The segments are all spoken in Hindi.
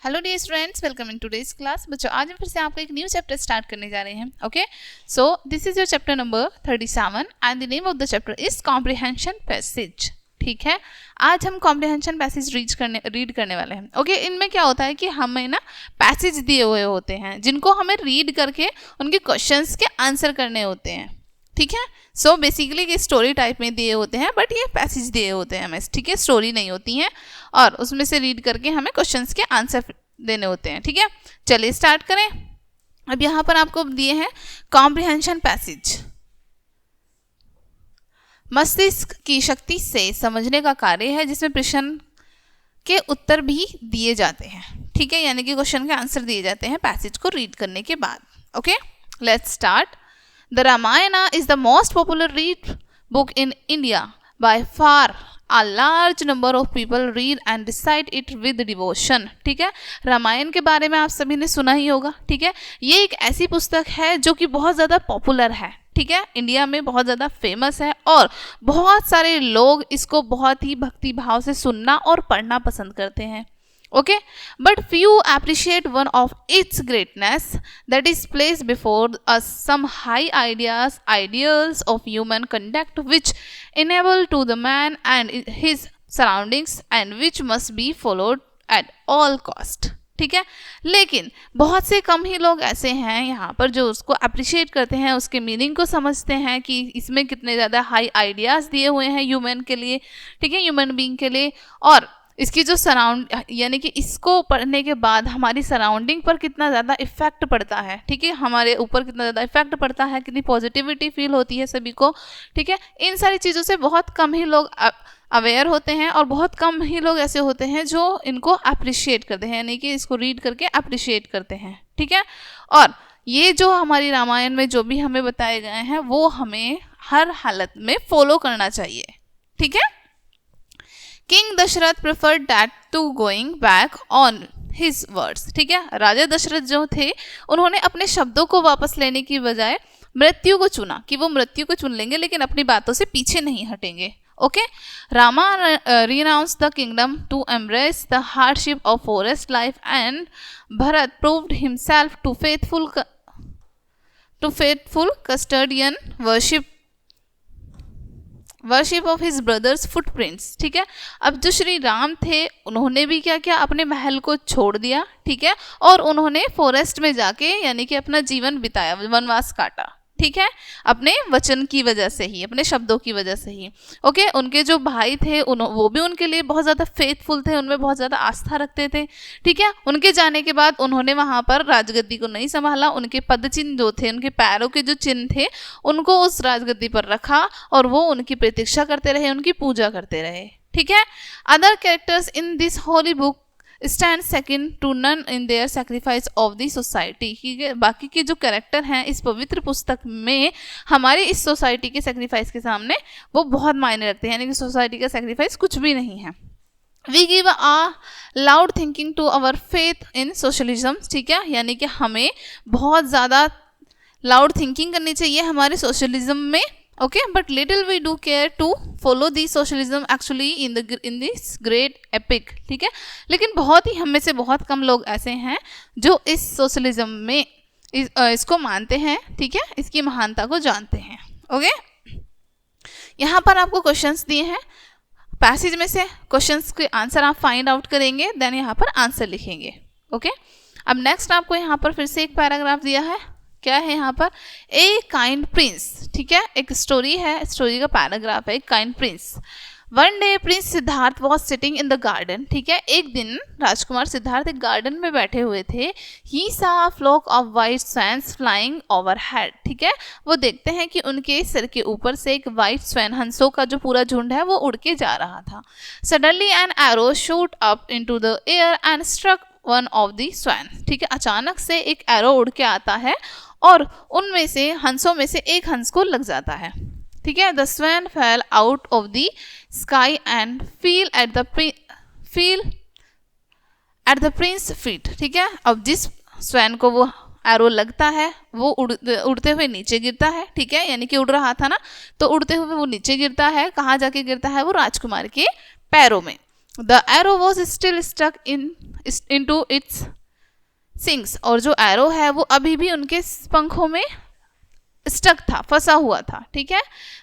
Hello dear students, welcome in today's class. बच्चों, आज हम फिर से आपका एक न्यू चैप्टर स्टार्ट करने जा रहे हैं। Okay, so this is your chapter number 37 and the name of the chapter is comprehension passage. ठीक है, आज हम कॉम्प्रिहेंशन पैसेज रीड करने वाले हैं। ओके, इनमें क्या होता है कि हमें ना पैसेज दिए हुए होते हैं जिनको हमें रीड करके उनके क्वेश्चंस के आंसर करने होते हैं। ठीक है, सो बेसिकली ये स्टोरी टाइप में दिए होते हैं, बट ये पैसेज दिए होते हैं हमें। ठीक है, स्टोरी नहीं होती हैं और उसमें से रीड करके हमें क्वेश्चंस के आंसर देने होते हैं। ठीक है, चलिए स्टार्ट करें। अब यहाँ पर आपको दिए हैं कॉम्प्रिहेंशन पैसेज। मस्तिष्क की शक्ति से समझने का कार्य है जिसमें प्रश्न के उत्तर भी दिए जाते हैं। ठीक है, यानी कि क्वेश्चन के आंसर दिए जाते हैं पैसेज को रीड करने के बाद। Okay, let's start. The Ramayana is the most popular read book in India. By far, a large number of people read and recite it with devotion. ठीक है, रामायण के बारे में आप सभी ने सुना ही होगा। ठीक है, ये एक ऐसी पुस्तक है जो कि बहुत ज़्यादा पॉपुलर है। ठीक है, इंडिया में बहुत ज़्यादा फेमस है और बहुत सारे लोग इसको बहुत ही भक्ति भाव से सुनना और पढ़ना पसंद करते हैं। Okay, but few appreciate one of its greatness that is placed before us some high ideals of human conduct which enable to the man and his surroundings and which must be followed at all cost. ठीक है, लेकिन बहुत से कम ही लोग ऐसे हैं यहाँ पर जो उसको अप्रिशिएट करते हैं, उसके मीनिंग को समझते हैं कि इसमें कितने ज़्यादा हाई आइडियाज़ दिए हुए हैं ह्यूमन के लिए। ठीक है, ह्यूमन बीइंग के लिए, और इसकी जो यानी कि इसको पढ़ने के बाद हमारी सराउंडिंग पर कितना ज़्यादा इफेक्ट पड़ता है। ठीक है, हमारे ऊपर कितना ज़्यादा इफेक्ट पड़ता है, कितनी पॉजिटिविटी फील होती है सभी को। ठीक है, इन सारी चीज़ों से बहुत कम ही लोग अवेयर होते हैं और बहुत कम ही लोग ऐसे होते हैं जो इनको अप्रिशिएट करते हैं, यानी कि इसको रीड करके अप्रिशिएट करते हैं। ठीक है, और ये जो हमारी रामायण में जो भी हमें बताए गए हैं वो हमें हर हालत में फॉलो करना चाहिए। ठीक है, king Dasharath preferred that to going back on his words. ठीक है, राजा दशरथ जो थे उन्होंने अपने शब्दों को वापस लेने की बजाय मृत्यु को चुना कि वो मृत्यु को चुन लेंगे लेकिन अपनी बातों से पीछे नहीं हटेंगे। Okay, Rama renounced the kingdom to embrace the hardship of forest life and Bharat proved himself to faithful custodian worship of his brothers footprints. ठीक है, अब जो श्री राम थे उन्होंने भी क्या किया, अपने महल को छोड़ दिया। ठीक है, और उन्होंने फॉरेस्ट में जाके यानी कि अपना जीवन बिताया, वनवास काटा। ठीक है, अपने वचन की वजह से ही, अपने शब्दों की वजह से ही। ओके, उनके जो भाई थे वो भी उनके लिए बहुत ज़्यादा फेथफुल थे, उनमें बहुत ज़्यादा आस्था रखते थे। ठीक है, उनके जाने के बाद उन्होंने वहाँ पर राजगद्दी को नहीं संभाला, उनके पद चिन्ह जो थे, उनके पैरों के जो चिन्ह थे उनको उस राजगद्दी पर रखा और वो उनकी प्रतीक्षा करते रहे, उनकी पूजा करते रहे। ठीक है, other characters in this holy book stand second to none in their sacrifice of the society. ठीक है, बाकी के जो कैरेक्टर हैं इस पवित्र पुस्तक में हमारे इस सोसाइटी के सेक्रीफाइस के सामने वो बहुत मायने रखते हैं, यानी कि सोसाइटी का सेक्रीफाइस कुछ भी नहीं है। We give a loud thinking to our faith in socialism. ठीक है, यानी कि हमें बहुत ज़्यादा लाउड थिंकिंग करनी चाहिए हमारे सोशलिज्म में। Okay, but little we do care to follow the socialism actually in this great epic. ठीक है, लेकिन बहुत ही हम में से बहुत कम लोग ऐसे हैं जो इस सोशलिज्म में इसको मानते हैं। ठीक है, इसकी महानता को जानते हैं। ओके, यहाँ पर आपको क्वेश्चंस दिए हैं, पैसेज में से क्वेश्चंस के आंसर आप फाइंड आउट करेंगे, देन यहाँ पर आंसर लिखेंगे। ओके, अब नेक्स्ट आपको यहाँ पर फिर से एक पैराग्राफ दिया है। क्या है यहाँ पर, ए काइंड प्रिंस। ठीक है, एक स्टोरी है, स्टोरी का पैराग्राफ है, kind Prince. One day Prince Siddharth was sitting in the garden. ठीक है, एक दिन राजकुमार सिद्धार्थ एक गार्डन में बैठे हुए थे। He saw flock of white swans flying overhead. ठीक है, वो देखते हैं कि उनके सिर के ऊपर से एक वाइट स्वैन, हंसों का जो पूरा झुंड है वो उड़ के जा रहा था। Suddenly an arrow shoot up into the air and struck one of the swan. ठीक है, अचानक से एक एरो उड़ के आता है और उनमें से हंसों में से एक हंस को लग जाता है। ठीक है, the swan fail out of the sky and feel at the Prince feet. ठीक है, अब जिस स्वैन को वो एरो लगता है वो उड़ते हुए नीचे गिरता है। ठीक है, यानी कि उड़ रहा था ना, तो उड़ते हुए वो नीचे गिरता है। कहाँ जाके गिरता है, वो राजकुमार के पैरों में। The arrow was still stuck in into its sings, और जो एरो है वो अभी भी उनके पंखों में स्टक था, फंसा हुआ था, ठीक है।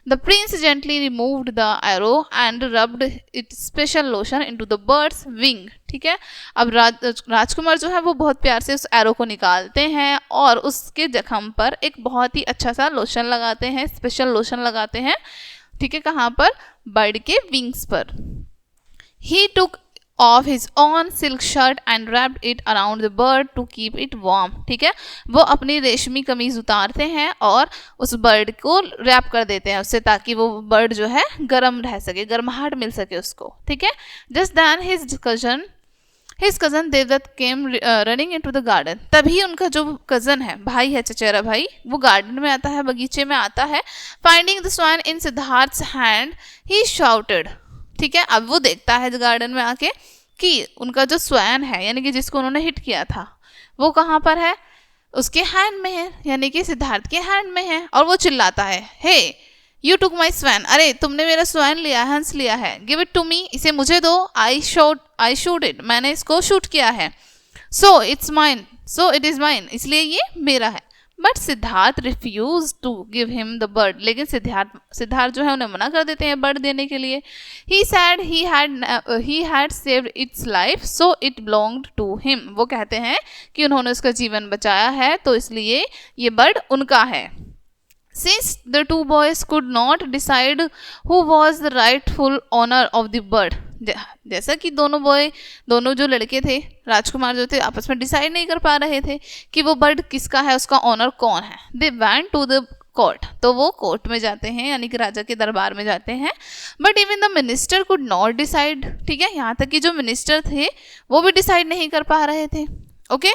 The Prince gently removed the arrow and rubbed it special lotion into the birds wing, ठीक है। अब राजकुमार जो है वो बहुत प्यार से उस एरो को निकालते हैं और उसके जख्म पर एक बहुत ही अच्छा सा लोशन लगाते हैं, स्पेशल लोशन लगाते हैं, ठीक है। कहाँ पर? बर्ड के विंग्स पर। He took off his own silk shirt and wrapped it around the bird to keep it warm, ठीक है। वो अपनी रेशमी कमीज उतारते हैं और उस बर्ड को रैप कर देते हैं उससे, ताकि वो बर्ड जो है गर्म रह सके, गर्माहट मिल सके उसको, ठीक है। Just then his cousin Devadatta came running into the garden. तभी उनका जो कजन है, भाई है, चचेरा भाई, वो गार्डन में आता है, बगीचे में आता है। Finding the swan in Siddhartha's hand he shouted, ठीक है। अब वो देखता है गार्डन में आके कि उनका जो स्वैन है, यानी कि जिसको उन्होंने हिट किया था, वो कहाँ पर है? उसके हैंड में है, यानी कि सिद्धार्थ के हैंड में है। और वो चिल्लाता है, हे यू टुक माई स्वैन, अरे तुमने मेरा स्वैन लिया, हंस लिया है, गिव इट टू मी, इसे मुझे दो, आई शूट इट, मैंने इसको शूट किया है, सो इट इज माइन, इसलिए ये मेरा है। But Siddhartha refuse to give him the bird, लेकिन सिद्धार्थ जो है उन्हें मना कर देते हैं बर्ड देने के लिए। He said he had saved its life so it belonged to him, वो कहते हैं कि उन्होंने उसका जीवन बचाया है तो इसलिए ये बर्ड उनका है। Since the two boys could not decide who was the rightful owner of the bird, जैसा कि दोनों जो लड़के थे, राजकुमार जो थे, आपस में डिसाइड नहीं कर पा रहे थे कि वो बर्ड किसका है, उसका ऑनर कौन है। They went to the court, तो वो कोर्ट में जाते हैं, यानी कि राजा के दरबार में जाते हैं। But even the minister could not decide, ठीक है, यहाँ तक कि जो मिनिस्टर थे वो भी डिसाइड नहीं कर पा रहे थे। Okay,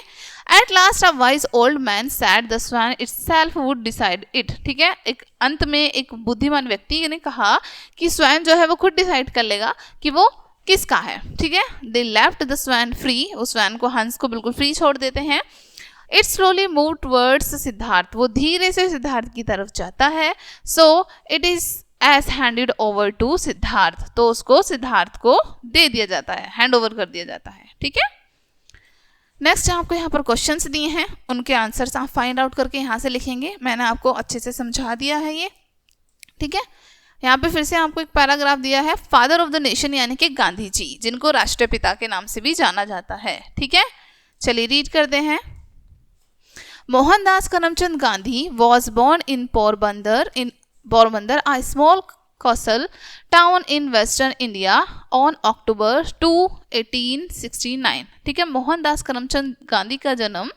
at last a wise old man said the swan itself would decide it, ठीक है। एक अंत में एक बुद्धिमान व्यक्ति ने कहा कि स्वैन जो है वो खुद डिसाइड कर लेगा कि वो किसका है, ठीक है। They left the swan free, उस स्वैन को, हंस को बिल्कुल फ्री छोड़ देते हैं। It slowly move towards Siddhartha, वो धीरे से सिद्धार्थ की तरफ जाता है। So it is as handed over to Siddhartha, तो उसको सिद्धार्थ को दे दिया जाता है, हैंड ओवर कर दिया जाता है, ठीक है। नेक्स्ट आपको यहाँ पर क्वेश्चंस दिए हैं, उनके आंसर्स आप फाइंड आउट करके यहाँ से लिखेंगे। मैंने आपको अच्छे से समझा दिया है ये, ठीक है। यहाँ पे फिर से आपको एक पैराग्राफ दिया है, फादर ऑफ द नेशन यानी कि गांधी जी, जिनको राष्ट्रपिता के नाम से भी जाना जाता है, ठीक है। चलिए रीड करते हैं। Mohandas Karamchand Gandhi was born in Porbandar a small coastal town in western India on October 2, 1869, ठीक है। मोहनदास करमचंद गांधी का जन्म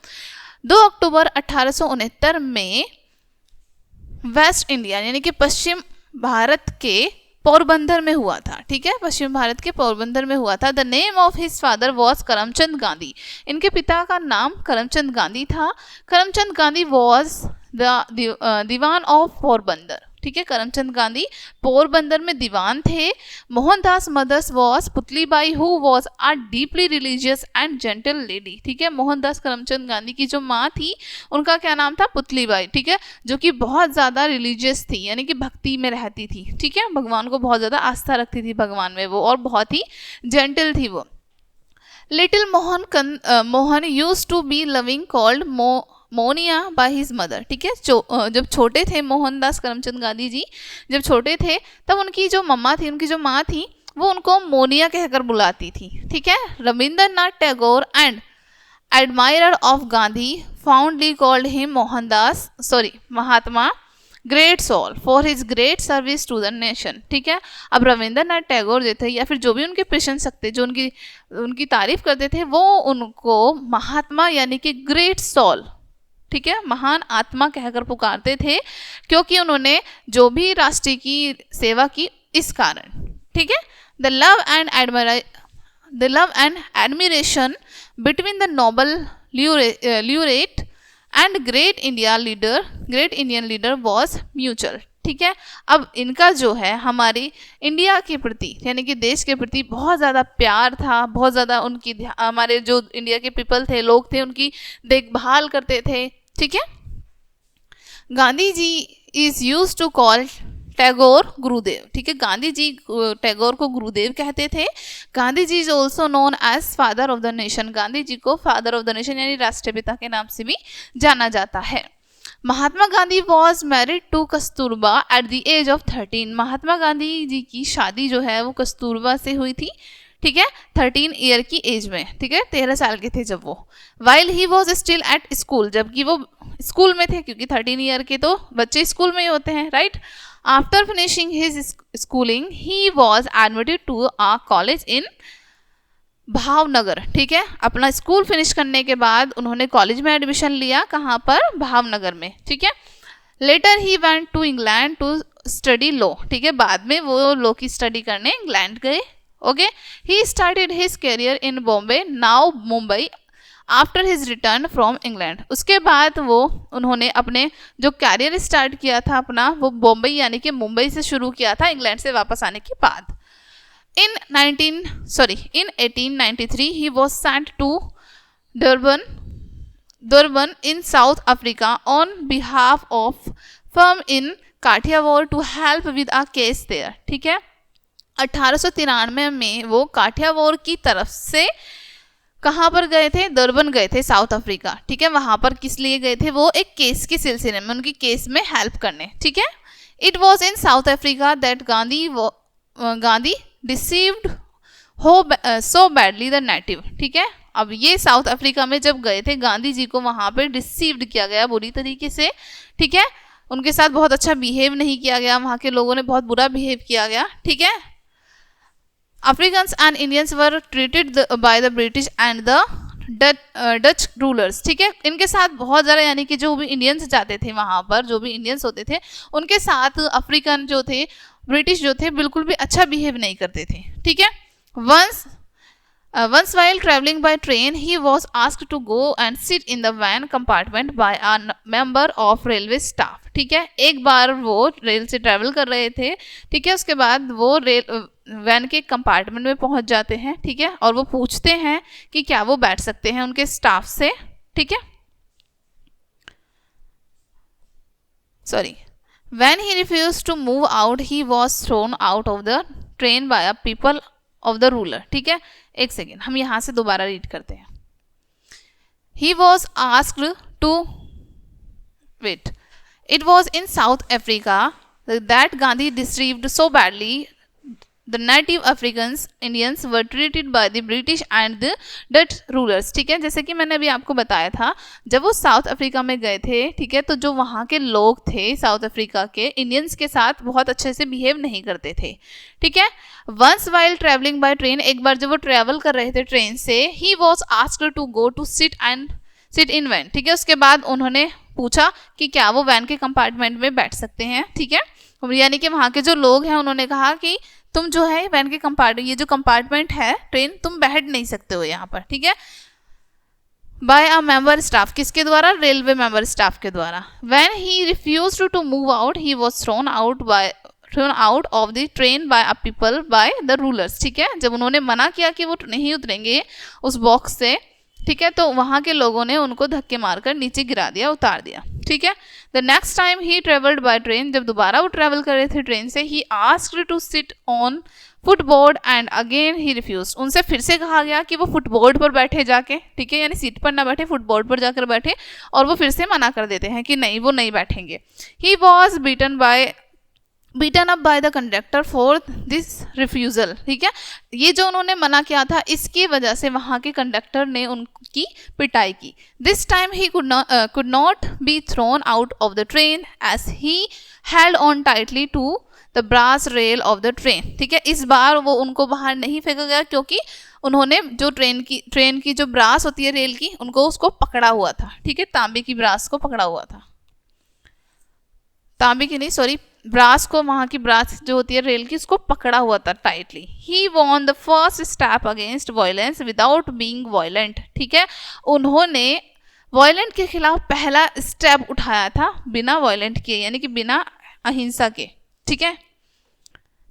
2 अक्टूबर 1869 में वेस्ट इंडिया यानी कि पश्चिम भारत के पोरबंदर में हुआ था, ठीक है, पश्चिम भारत के पोरबंदर में हुआ था। The name of his father was Karamchand Gandhi, इनके पिता का नाम करमचंद गांधी था। Karamchand Gandhi was the dewan of Porbandar, ठीक है। करमचंद गांधी पोरबंदर में दीवान थे। Mohandas mother's was Putlibai who was a deeply religious and gentle lady, ठीक है। मोहनदास करमचंद गांधी की जो माँ थी उनका क्या नाम था? पुतलीबाई, ठीक है, जो कि बहुत ज़्यादा रिलीजियस थी, यानी कि भक्ति में रहती थी, ठीक है, भगवान को बहुत ज़्यादा आस्था रखती थी भगवान में वो, और बहुत ही जेंटल थी वो। Little Mohan use to be loving called Monia by his mother, ठीक है। जब छोटे थे मोहनदास करमचंद गांधी जी, जब छोटे थे तब उनकी जो मम्मा थी, उनकी जो माँ थी, वो उनको मोनिया कहकर बुलाती थी, ठीक है। Rabindranath Tagore and admirer of Gandhi fondly called him Mahatma great soul for his great service to the nation, ठीक है। अब रविंद्रनाथ टैगोर जो थे, या फिर जो भी उनके प्रशंसक थे, जो उनकी तारीफ करते थे, वो उनको महात्मा यानी कि ग्रेट सोल, ठीक है, महान आत्मा कहकर पुकारते थे, क्योंकि उन्होंने जो भी राष्ट्र की सेवा की इस कारण, ठीक है। The love and admiration between the noble laureate and great Indian leader was mutual, ठीक है। अब इनका जो है हमारी इंडिया के प्रति यानी कि देश के प्रति बहुत ज़्यादा प्यार था, बहुत ज़्यादा उनकी, हमारे जो इंडिया के पीपल थे, लोग थे, उनकी देखभाल करते थे, ठीक है। Gandhi ji is use to call Tagore Gurudev, ठीक है। गांधी जी टैगोर को गुरुदेव कहते थे। Gandhi ji is also known as father of the nation, Gandhi ji को फादर ऑफ द नेशन यानी राष्ट्रपिता के नाम से भी जाना जाता है। Mahatma Gandhi was married to Kasturba at the age of 13, Mahatma Gandhi ji की शादी जो है वो कस्तूरबा से हुई थी, ठीक है, 13 ईयर की एज में, ठीक है, 13 साल के थे जब वो। While he was still at school, जबकि वो स्कूल में थे, क्योंकि 13 ईयर के तो बच्चे स्कूल में ही होते हैं, right. After finishing his schooling he was admitted to a college in Bhavnagar, ठीक है। अपना स्कूल फिनिश करने के बाद उन्होंने कॉलेज में एडमिशन लिया, कहाँ पर, भावनगर में, ठीक है। Later he went to England to study law, ठीक है, बाद में वो लॉ की स्टडी करने इंग्लैंड गए। Okay, he started his career in Bombay now Mumbai after his return from England, उसके बाद वो उन्होंने अपने जो कैरियर स्टार्ट किया था अपना वो बॉम्बे यानी कि मुंबई से शुरू किया था इंग्लैंड से वापस आने के बाद। In 1893 he was sent to Durban in South Africa on behalf of firm in Kathiawar to help with a case there, ठीक है। 1893 में वो काठियावाड़ की तरफ से कहाँ पर गए थे, दुर्बन गए थे, साउथ अफ्रीका, ठीक है। वहां पर किस लिए गए थे, वो एक केस के सिलसिले में, उनकी केस में हेल्प करने, ठीक है। It was in south Africa that Gandhi deceived so badly the native, ठीक है। अब ये साउथ अफ्रीका में जब गए थे गांधी जी को वहां पे डिसीव्ड किया गया बुरी तरीके से, ठीक है। उनके साथ बहुत अच्छा बिहेव नहीं किया गया, वहां के लोगों ने बहुत बुरा बिहेव किया गया, ठीक है। Africans and Indians were treated by the British and the Dutch rulers, ठीक है। इनके साथ बहुत ज़्यादा यानी कि जो भी इंडियंस जाते थे वहाँ पर, जो भी इंडियंस होते थे उनके साथ अफ्रीकन जो थे, ब्रिटिश जो थे, बिल्कुल भी अच्छा बिहेव नहीं करते थे, ठीक है। Once while traveling by train, he was asked to go and sit in the van compartment by a member of railway staff, ठीक है। एक बार वो रेल से ट्रैवल कर रहे थे, ठीक है, उसके बाद वो वैन के कंपार्टमेंट में पहुंच जाते हैं, ठीक है, और वो पूछते हैं कि क्या वो बैठ सकते हैं उनके स्टाफ से, ठीक है। Sorry, when he refused to move out, he was thrown out of the train by a people of the ruler, ठीक है। एक सेकेंड, हम यहां से दोबारा रीड करते हैं। He was asked to wait. It was in South Africa that Gandhi deceived so badly the native Africans, Indians were treated by the British and the Dutch rulers, ठीक है। जैसे कि मैंने अभी आपको बताया था, जब वो साउथ अफ्रीका में गए थे, ठीक है, तो जो वहाँ के लोग थे साउथ अफ्रीका के, इंडियंस के साथ बहुत अच्छे से बिहेव नहीं करते थे, ठीक है। Once while travelling by train, एक बार जब वो ट्रैवल कर रहे थे ट्रेन से, he was asked to go to sit in van, ठीक है। उसके बाद उन्होंने पूछा कि क्या वो वैन के कंपार्टमेंट में बैठ सकते हैं, ठीक है। यानी कि वहाँ के जो लोग हैं उन्होंने कहा कि तुम जो है वैन के ये जो कंपार्टमेंट है ट्रेन, तुम बैठ नहीं सकते हो यहाँ पर, ठीक है। बाय अ मेंबर स्टाफ, किसके द्वारा, रेलवे मेंबर स्टाफ के द्वारा। When he refused to move out, he was thrown out of the train by a people by the rulers, ठीक है। जब उन्होंने मना किया कि वो नहीं उतरेंगे उस बॉक्स से, ठीक है, तो वहाँ के लोगों ने उनको धक्के मारकर नीचे गिरा दिया, उतार दिया, ठीक है। The next time he travelled by train, जब दोबारा वो ट्रेवल कर रहे थे ट्रेन से, he asked to sit on footboard and again he refused, उनसे फिर से कहा गया कि वो फुटबोर्ड पर बैठे जाके, ठीक है, यानी सीट पर ना बैठे, फुटबोर्ड पर जाकर बैठे, और वो फिर से मना कर देते हैं कि नहीं, वो नहीं बैठेंगे। He was beaten up by the conductor for this refusal, ठीक है। ये जो उन्होंने मना किया था इसकी वजह से वहाँ के कंडक्टर ने उनकी पिटाई की। This time he could not be thrown out of the train as he held on tightly to the brass rail of the train, ठीक है। इस बार वो उनको बाहर नहीं फेंका गया क्योंकि उन्होंने जो ट्रेन की जो ब्रास होती है रेल की, उनको उसको पकड़ा हुआ था, ठीक है, तांबे की ब्रास को पकड़ा हुआ था, तांबे की नहीं, सॉरी, ब्रास को, वहाँ की ब्रास जो होती है रेल की, उसको पकड़ा हुआ था tightly. He won the first step against violence without being violent, ठीक है। उन्होंने वायलेंट के खिलाफ पहला स्टेप उठाया था बिना वायलेंट किए, यानी कि बिना अहिंसा के, ठीक है।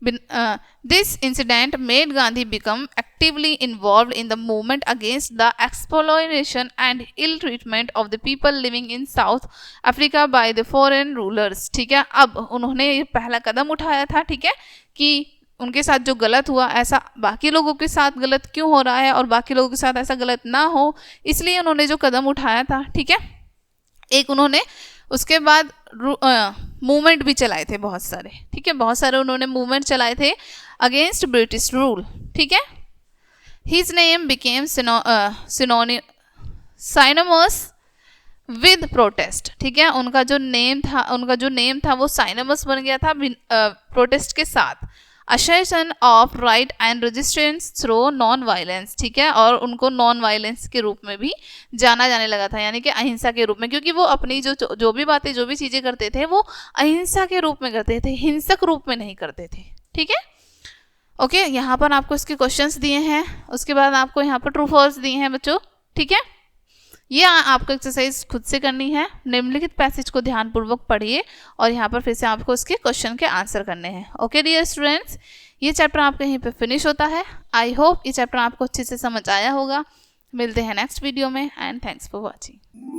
This incident made Gandhi become actively involved in the movement against the exploitation and ill treatment of the people living in South Africa by the foreign rulers. ठीक है, अब उन्होंने ये पहला कदम उठाया था, ठीक है, कि उनके साथ जो गलत हुआ ऐसा बाकी लोगों के साथ गलत क्यों हो रहा है और बाकी लोगों के साथ ऐसा गलत ना हो, इसलिए उन्होंने जो कदम उठाया था, ठीक है। एक उन्होंने उसके बाद मूवमेंट भी चलाए थे बहुत सारे, ठीक है, बहुत सारे उन्होंने मूवमेंट चलाए थे अगेंस्ट ब्रिटिश रूल, ठीक है। His name became synonymous with protest, ठीक है, उनका जो नेम था वो साइनमस बन गया था प्रोटेस्ट के साथ। Assertion of right and resistance through non violence, ठीक है, और उनको नॉन वायलेंस के रूप में भी जाना जाने लगा था, यानी कि अहिंसा के रूप में, क्योंकि वो अपनी जो भी बातें जो भी चीज़ें करते थे वो अहिंसा के रूप में करते थे, हिंसक रूप में नहीं करते थे, ठीक है। ओके, यहाँ पर आपको इसके क्वेश्चंस दिए हैं, उसके बाद आपको यहाँ पर ट्रू फॉल्स दिए हैं बच्चों, ठीक है। ये आपको एक्सरसाइज खुद से करनी है। निम्नलिखित पैसेज को ध्यानपूर्वक पढ़िए और यहाँ पर फिर से आपको इसके क्वेश्चन के आंसर करने हैं। ओके डियर स्टूडेंट्स, ये चैप्टर आपका यहीं पे फिनिश होता है। आई होप ये चैप्टर आपको अच्छे से समझ आया होगा। मिलते हैं नेक्स्ट वीडियो में एंड थैंक्स फॉर वॉचिंग।